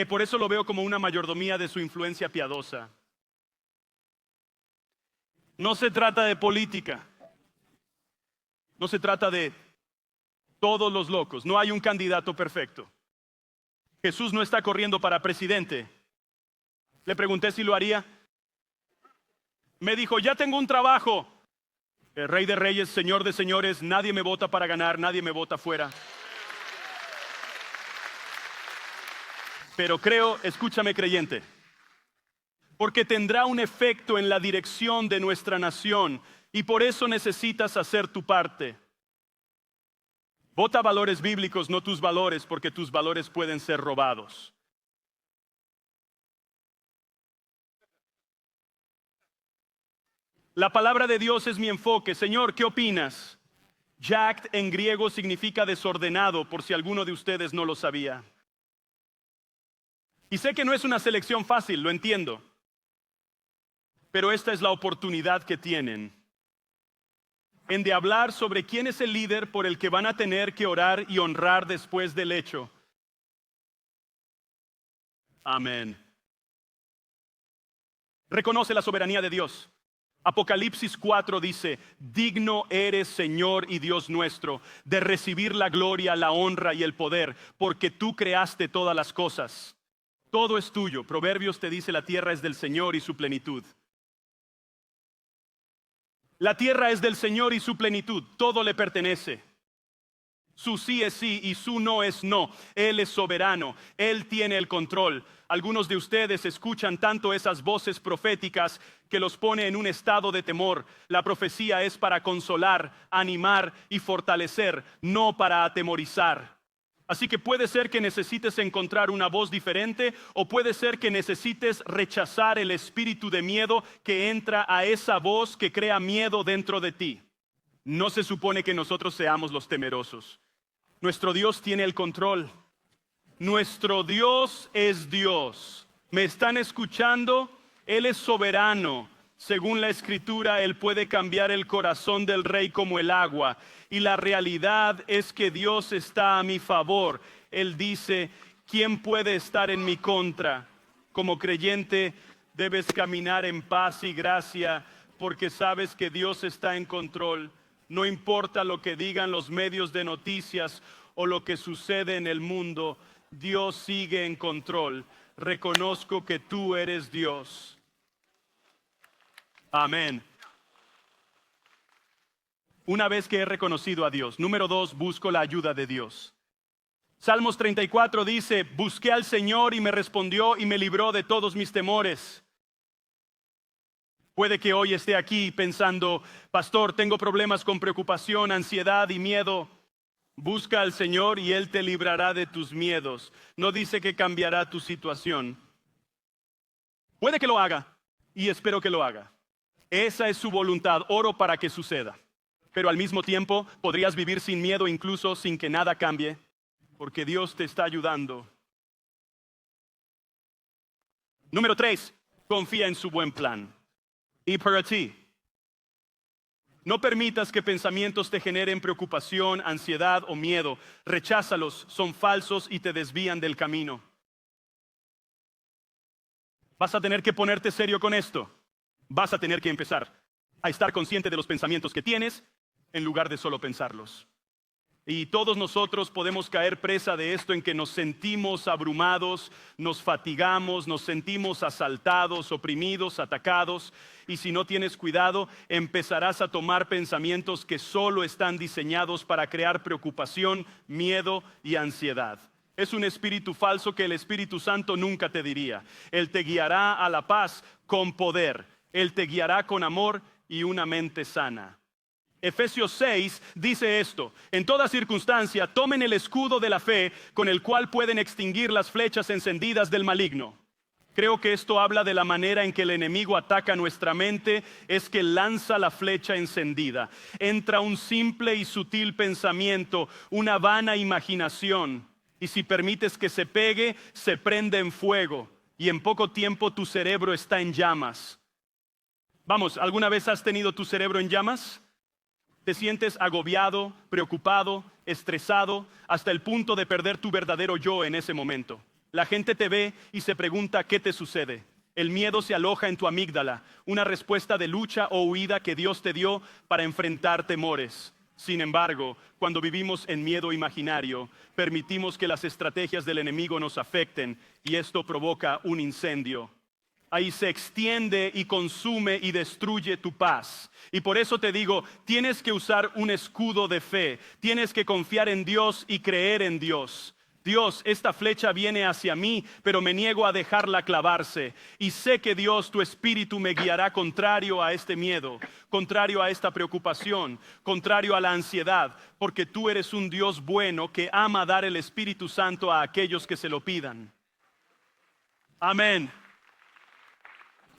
Por eso lo veo como una mayordomía de su influencia piadosa. No se trata de política. No se trata de todos los locos. No hay un candidato perfecto. Jesús no está corriendo para presidente. Le pregunté si lo haría. Me dijo, ya tengo un trabajo. El Rey de Reyes, Señor de Señores, nadie me vota para ganar, nadie me vota fuera. Pero creo, escúchame creyente, porque tendrá un efecto en la dirección de nuestra nación y por eso necesitas hacer tu parte. Vota valores bíblicos, no tus valores, porque tus valores pueden ser robados. La palabra de Dios es mi enfoque. Señor, ¿qué opinas? Yacht en griego significa desordenado, por si alguno de ustedes no lo sabía. Y sé que no es una selección fácil, lo entiendo. Pero esta es la oportunidad que tienen en de hablar sobre quién es el líder por el que van a tener que orar y honrar después del hecho. Amén. Reconoce la soberanía de Dios. Apocalipsis 4 dice, digno eres, Señor y Dios nuestro, de recibir la gloria, la honra y el poder, porque tú creaste todas las cosas. Todo es tuyo. Proverbios te dice, la tierra es del Señor y su plenitud. La tierra es del Señor y su plenitud, todo le pertenece. Su sí es sí y su no es no. Él es soberano, Él tiene el control. Algunos de ustedes escuchan tanto esas voces proféticas que los pone en un estado de temor. La profecía es para consolar, animar y fortalecer, no para atemorizar. Así que puede ser que necesites encontrar una voz diferente o puede ser que necesites rechazar el espíritu de miedo que entra a esa voz que crea miedo dentro de ti. No se supone que nosotros seamos los temerosos. Nuestro Dios tiene el control. Nuestro Dios es Dios. ¿Me están escuchando? Él es soberano. Según la Escritura, Él puede cambiar el corazón del rey como el agua. Y la realidad es que Dios está a mi favor. Él dice, ¿quién puede estar en mi contra? Como creyente, debes caminar en paz y gracia porque sabes que Dios está en control. No importa lo que digan los medios de noticias o lo que sucede en el mundo, Dios sigue en control. Reconozco que tú eres Dios. Amén. Una vez que he reconocido a Dios, número 2, busco la ayuda de Dios. Salmos 34 dice, busqué al Señor y me respondió y me libró de todos mis temores. Puede que hoy esté aquí pensando, pastor, tengo problemas con preocupación, ansiedad y miedo. Busca al Señor y Él te librará de tus miedos. No dice que cambiará tu situación. Puede que lo haga y espero que lo haga. Esa es su voluntad, oro para que suceda. Pero al mismo tiempo podrías vivir sin miedo incluso sin que nada cambie, porque Dios te está ayudando. Número 3, confía en su buen plan. Y para ti, no permitas que pensamientos te generen preocupación, ansiedad o miedo. Recházalos, son falsos y te desvían del camino. Vas a tener que ponerte serio con esto. Vas a tener que empezar a estar consciente de los pensamientos que tienes en lugar de solo pensarlos. Y todos nosotros podemos caer presa de esto en que nos sentimos abrumados, nos fatigamos, nos sentimos asaltados, oprimidos, atacados. Y si no tienes cuidado, empezarás a tomar pensamientos que solo están diseñados para crear preocupación, miedo y ansiedad. Es un espíritu falso que el Espíritu Santo nunca te diría. Él te guiará a la paz con poder. Él te guiará con amor y una mente sana. Efesios 6 dice esto, en toda circunstancia tomen el escudo de la fe con el cual pueden extinguir las flechas encendidas del maligno. Creo que esto habla de la manera en que el enemigo ataca nuestra mente, es que lanza la flecha encendida. Entra un simple y sutil pensamiento, una vana imaginación, y si permites que se pegue, se prende en fuego, y en poco tiempo tu cerebro está en llamas. Vamos, ¿alguna vez has tenido tu cerebro en llamas? Te sientes agobiado, preocupado, estresado, hasta el punto de perder tu verdadero yo en ese momento. La gente te ve y se pregunta qué te sucede. El miedo se aloja en tu amígdala, una respuesta de lucha o huida que Dios te dio para enfrentar temores. Sin embargo, cuando vivimos en miedo imaginario, permitimos que las estrategias del enemigo nos afecten y esto provoca un incendio. Ahí se extiende y consume y destruye tu paz. Y por eso te digo, tienes que usar un escudo de fe. Tienes que confiar en Dios y creer en Dios. Dios, esta flecha viene hacia mí, pero me niego a dejarla clavarse. Y sé que Dios, tu espíritu, me guiará contrario a este miedo, contrario a esta preocupación, contrario a la ansiedad, porque tú eres un Dios bueno que ama dar el Espíritu Santo a aquellos que se lo pidan. Amén.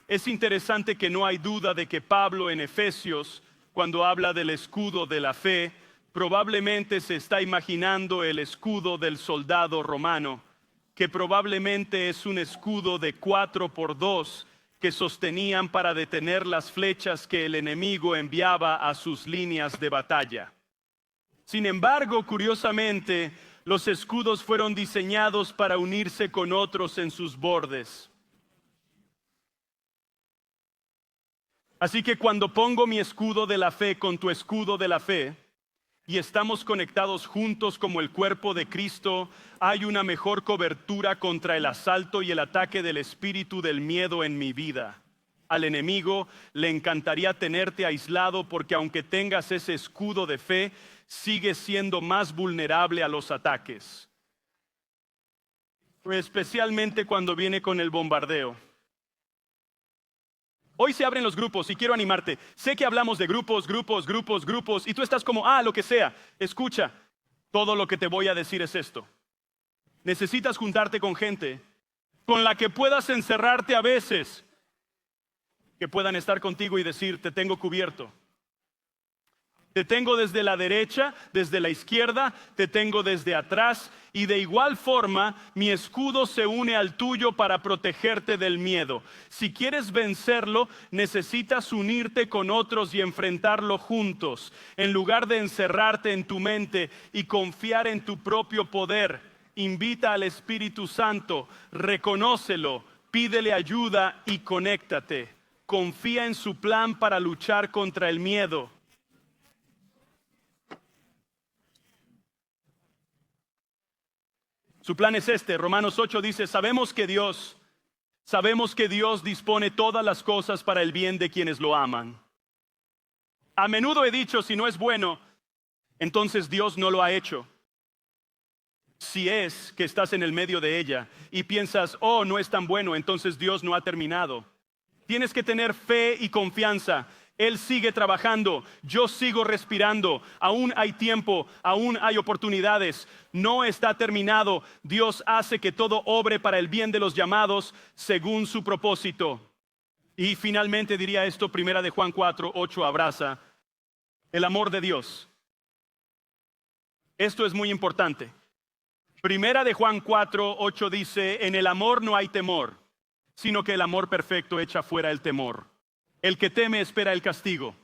Es interesante que no hay duda de que Pablo en Efesios, cuando habla del escudo de la fe, probablemente se está imaginando el escudo del soldado romano, que probablemente es un escudo de 4x2 que sostenían para detener las flechas que el enemigo enviaba a sus líneas de batalla. Sin embargo, curiosamente, los escudos fueron diseñados para unirse con otros en sus bordes. Así que cuando pongo mi escudo de la fe con tu escudo de la fe y estamos conectados juntos como el cuerpo de Cristo, hay una mejor cobertura contra el asalto y el ataque del espíritu del miedo en mi vida. al enemigo le encantaría tenerte aislado porque aunque tengas ese escudo de fe, sigues siendo más vulnerable a los ataques. Especialmente cuando viene con el bombardeo. Hoy se abren los grupos y quiero animarte. Sé que hablamos de grupos y tú estás como, lo que sea. Escucha, todo lo que te voy a decir es esto. Necesitas juntarte con gente con la que puedas encerrarte a veces, que puedan estar contigo y decir, te tengo cubierto. Te tengo desde la derecha, desde la izquierda, te tengo desde atrás y de igual forma mi escudo se une al tuyo para protegerte del miedo. Si quieres vencerlo, necesitas unirte con otros y enfrentarlo juntos, en lugar de encerrarte en tu mente y confiar en tu propio poder. Invita al Espíritu Santo, reconócelo, pídele ayuda y conéctate. Confía en su plan para luchar contra el miedo. Su plan es este. Romanos 8 dice, sabemos que Dios dispone todas las cosas para el bien de quienes lo aman. A menudo he dicho, si no es bueno, entonces Dios no lo ha hecho. Si es que estás en el medio de ella y piensas, no es tan bueno, entonces Dios no ha terminado. Tienes que tener fe y confianza. Él sigue trabajando, yo sigo respirando, aún hay tiempo, aún hay oportunidades, no está terminado. Dios hace que todo obre para el bien de los llamados según su propósito. Y finalmente diría esto, 1 de Juan 4, 8, abraza el amor de Dios. Esto es muy importante. 1 de Juan 4, 8 dice, en el amor no hay temor, sino que el amor perfecto echa fuera el temor. El que teme espera el castigo,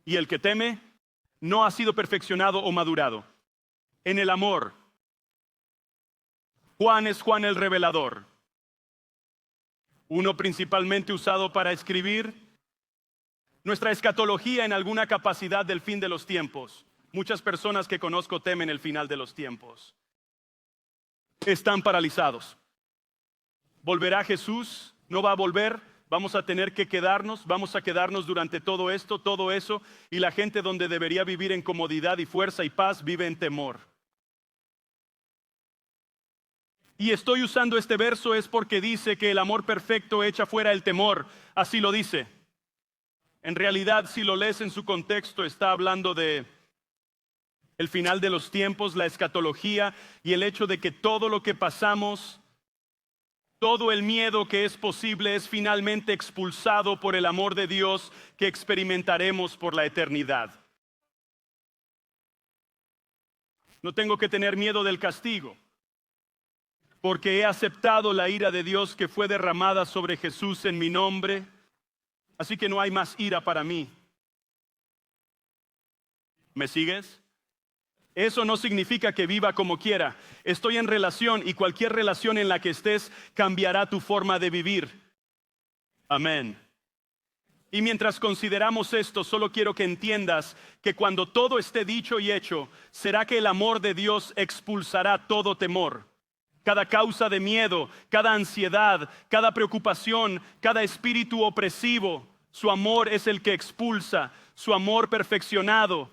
y el que teme no ha sido perfeccionado o madurado. En el amor, Juan es Juan el revelador, uno principalmente usado para escribir nuestra escatología en alguna capacidad del fin de los tiempos. Muchas personas que conozco temen el final de los tiempos. Están paralizados. ¿Volverá Jesús? ¿No va a volver? Vamos a tener que quedarnos, vamos a quedarnos durante todo esto, todo eso, y la gente donde debería vivir en comodidad y fuerza y paz vive en temor. Y estoy usando este verso es porque dice que el amor perfecto echa fuera el temor, así lo dice. En realidad, si lo lees en su contexto, está hablando de el final de los tiempos, la escatología y el hecho de que todo lo que pasamos, todo el miedo que es posible es finalmente expulsado por el amor de Dios que experimentaremos por la eternidad. No tengo que tener miedo del castigo, porque he aceptado la ira de Dios que fue derramada sobre Jesús en mi nombre, así que no hay más ira para mí. ¿Me sigues? Eso no significa que viva como quiera. Estoy en relación y cualquier relación en la que estés cambiará tu forma de vivir. Amén. Y mientras consideramos esto, solo quiero que entiendas que cuando todo esté dicho y hecho, será que el amor de Dios expulsará todo temor. Cada causa de miedo, cada ansiedad, cada preocupación, cada espíritu opresivo, su amor es el que expulsa, su amor perfeccionado.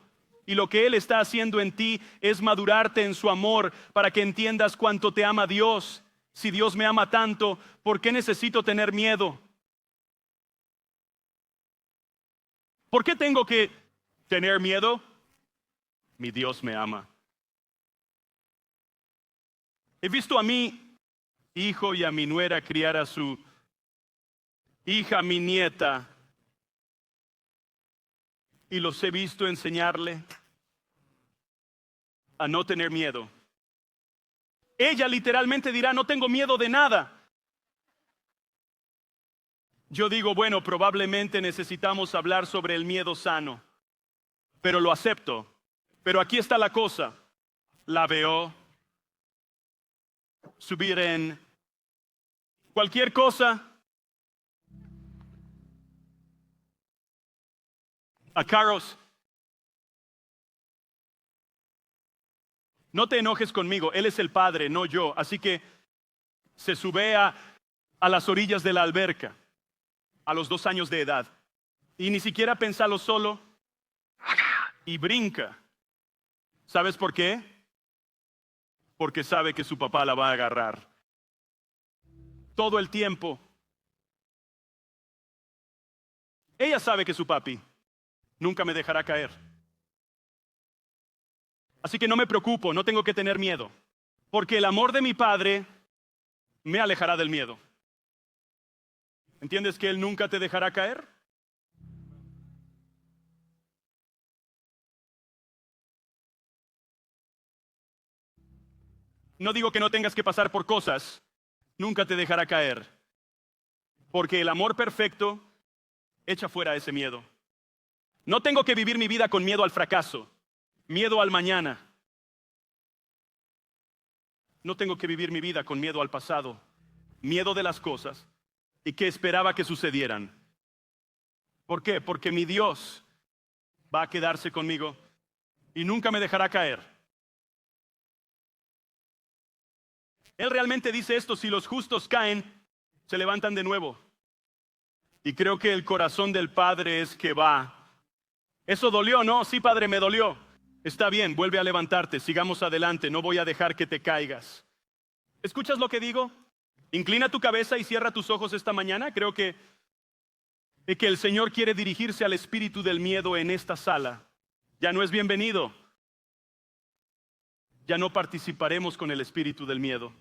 Y lo que Él está haciendo en ti es madurarte en su amor para que entiendas cuánto te ama Dios. Si Dios me ama tanto, ¿por qué necesito tener miedo? ¿Por qué tengo que tener miedo? Mi Dios me ama. He visto a mi hijo y a mi nuera criar a su hija, mi nieta, y los he visto enseñarle a no tener miedo. Ella literalmente dirá, no tengo miedo de nada. Yo digo, bueno, probablemente necesitamos hablar sobre el miedo sano, pero lo acepto. Pero aquí está la cosa. La veo subir en cualquier cosa a carros. No te enojes conmigo, Él es el Padre, no yo. Así que se sube a las orillas de la alberca. a los 2 años de edad. Y ni siquiera pensarlo solo. Y brinca. ¿Sabes por qué? Porque sabe que su papá la va a agarrar. Todo el tiempo. Ella sabe que su papi nunca me dejará caer. Así que no me preocupo, no tengo que tener miedo. Porque el amor de mi padre me alejará del miedo. ¿Entiendes que él nunca te dejará caer? No digo que no tengas que pasar por cosas, nunca te dejará caer. Porque el amor perfecto echa fuera ese miedo. No tengo que vivir mi vida con miedo al fracaso, miedo al mañana. No tengo que vivir mi vida con miedo al pasado, miedo de las cosas y que esperaba que sucedieran. ¿Por qué? Porque mi Dios va a quedarse conmigo y nunca me dejará caer. Él realmente dice esto: si los justos caen, se levantan de nuevo. Y creo que el corazón del Padre es que va. Eso dolió, ¿no? Sí, Padre, me dolió. Está bien, vuelve a levantarte, sigamos adelante, no voy a dejar que te caigas. ¿Escuchas lo que digo? Inclina tu cabeza y cierra tus ojos esta mañana. Creo que el Señor quiere dirigirse al espíritu del miedo en esta sala. Ya no es bienvenido. Ya no participaremos con el espíritu del miedo.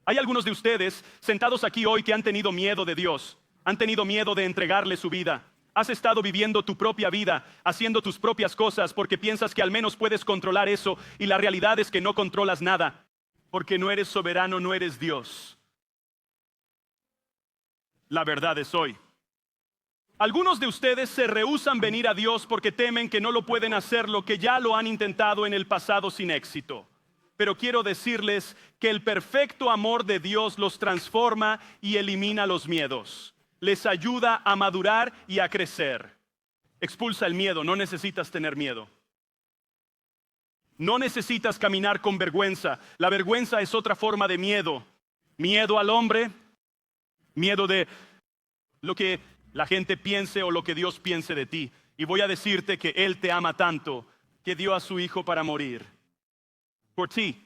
Hay algunos de ustedes sentados aquí hoy que han tenido miedo de Dios, han tenido miedo de entregarle su vida. Has estado viviendo tu propia vida, haciendo tus propias cosas porque piensas que al menos puedes controlar eso, y la realidad es que no controlas nada, porque no eres soberano, no eres Dios. La verdad es hoy. Algunos de ustedes se rehúsan venir a Dios porque temen que no lo pueden hacer, lo que ya lo han intentado en el pasado sin éxito. Pero quiero decirles que el perfecto amor de Dios los transforma y elimina los miedos. Les ayuda a madurar y a crecer. Expulsa el miedo, no necesitas tener miedo. No necesitas caminar con vergüenza. La vergüenza es otra forma de miedo. Miedo al hombre, miedo de lo que la gente piense o lo que Dios piense de ti. Y voy a decirte que Él te ama tanto que dio a su Hijo para morir por ti.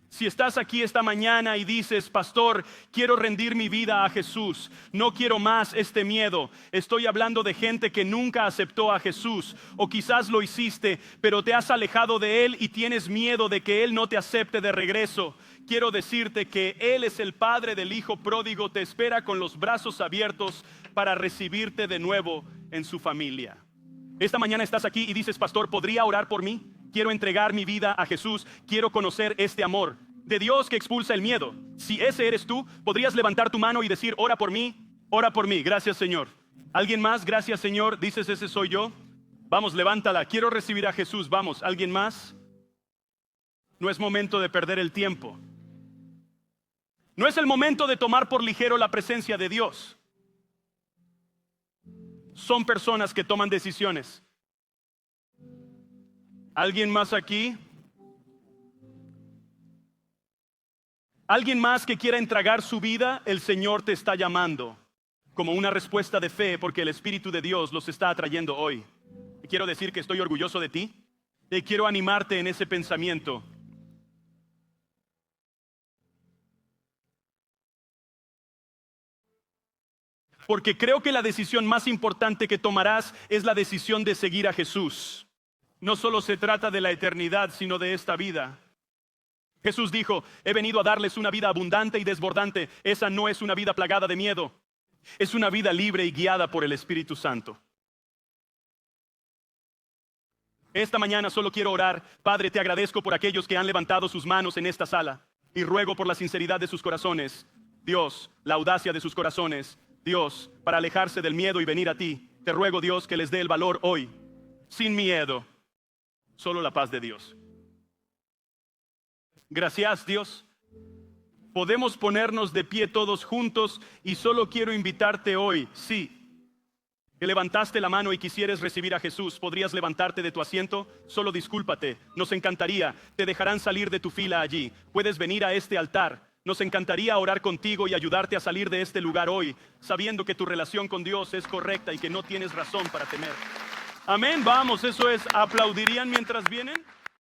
Si estás aquí esta mañana y dices: pastor, quiero rendir mi vida a Jesús, no quiero más este miedo. Estoy hablando de gente que nunca aceptó a Jesús, o quizás lo hiciste, pero te has alejado de Él y tienes miedo de que Él no te acepte de regreso. Quiero decirte que Él es el Padre del Hijo pródigo, te espera con los brazos abiertos para recibirte de nuevo en su familia. Esta mañana estás aquí y dices: pastor, ¿podría orar por mí? Quiero entregar mi vida a Jesús, quiero conocer este amor de Dios que expulsa el miedo. Si ese eres tú, podrías levantar tu mano y decir: ora por mí, gracias Señor. ¿Alguien más? Gracias Señor. Dices: ese soy yo. Vamos, levántala, quiero recibir a Jesús. Vamos, ¿alguien más? No es momento de perder el tiempo. No es el momento de tomar por ligero la presencia de Dios. Son personas que toman decisiones. ¿Alguien más aquí? ¿Alguien más que quiera entregar su vida? El Señor te está llamando como una respuesta de fe, porque el Espíritu de Dios los está atrayendo hoy. Te quiero decir que estoy orgulloso de ti. Te quiero animarte en ese pensamiento. Porque creo que la decisión más importante que tomarás es la decisión de seguir a Jesús. No solo se trata de la eternidad, sino de esta vida. Jesús dijo: he venido a darles una vida abundante y desbordante. Esa no es una vida plagada de miedo. Es una vida libre y guiada por el Espíritu Santo. Esta mañana solo quiero orar. Padre, te agradezco por aquellos que han levantado sus manos en esta sala. Y ruego por la sinceridad de sus corazones. Dios, la audacia de sus corazones. Dios, para alejarse del miedo y venir a ti. Te ruego, Dios, que les dé el valor hoy. Sin miedo. Solo la paz de Dios. Gracias, Dios. Podemos ponernos de pie todos juntos y solo quiero invitarte hoy. Sí, que levantaste la mano y quisieres recibir a Jesús, ¿podrías levantarte de tu asiento? Solo discúlpate, nos encantaría. Te dejarán salir de tu fila allí. Puedes venir a este altar. Nos encantaría orar contigo y ayudarte a salir de este lugar hoy, sabiendo que tu relación con Dios es correcta y que no tienes razón para temer. Amén, vamos, eso es. ¿Aplaudirían mientras vienen?